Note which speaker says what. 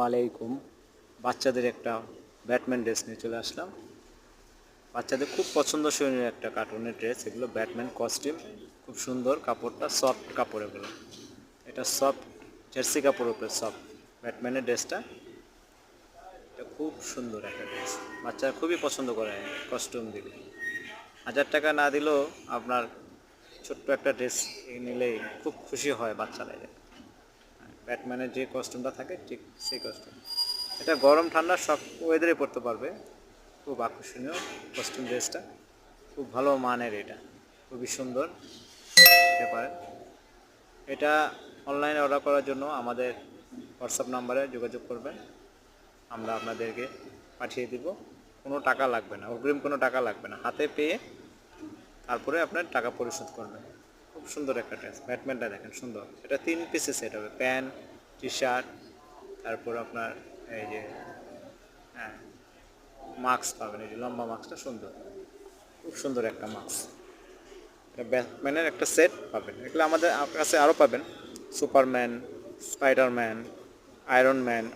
Speaker 1: আলাইকুম। বাচ্চাদের একটা ব্যাটম্যান ড্রেস নিয়ে চলে আসলাম। বাচ্চাদের খুব পছন্দসই একটা কার্টুনের ড্রেস, এগুলো ব্যাটম্যান কস্টিউম। খুব সুন্দর, কাপড়টা সফট কাপড়, এগুলো এটা সফট জার্সি কাপড়ের উপরে সফট ব্যাটম্যানের ড্রেসটা। এটা খুব সুন্দর একটা ড্রেস, বাচ্চারা খুবই পছন্দ করে কস্টিউম দিলে। 1000 টাকা না দিলেও আপনার ছোট্ট একটা ড্রেস নিলেই খুব খুশি হয় বাচ্চারা। ব্যাটম্যানের যে কস্টিউমটা থাকে ঠিক সেই কস্টিউম, এটা গরম ঠান্ডা সব ওয়েদারে পরতে পারবে। খুব আকর্ষণীয় কস্টিউম ড্রেসটা, খুব ভালো মানের, এটা খুবই সুন্দর, দেখতে পারেন। এটা অনলাইনে অর্ডার করার জন্য আমাদের হোয়াটসঅ্যাপ নাম্বারে যোগাযোগ করবেন, আমরা আপনাদেরকে পাঠিয়ে দিব। কোনো টাকা লাগবে না, অগ্রিম কোনো টাকা লাগবে না, হাতে পেয়ে তারপরে আপনার টাকা পরিশোধ করবেন। খুব সুন্দর একটা ড্রেস, ব্যাটম্যানটা দেখেন সুন্দর। এটা 3 পিসে সেট হবে, প্যান্ট, টি শার্ট, তারপর আপনার এই যে হ্যাঁ মাস্ক পাবেন, এই যে লম্বা মাস্কটা সুন্দর, খুব সুন্দর একটা মাস্ক। এটা ব্যাটম্যানের একটা সেট পাবেন। এগুলো আমাদের কাছে আরও পাবেন, সুপারম্যান, স্পাইডারম্যান, আয়রন ম্যান,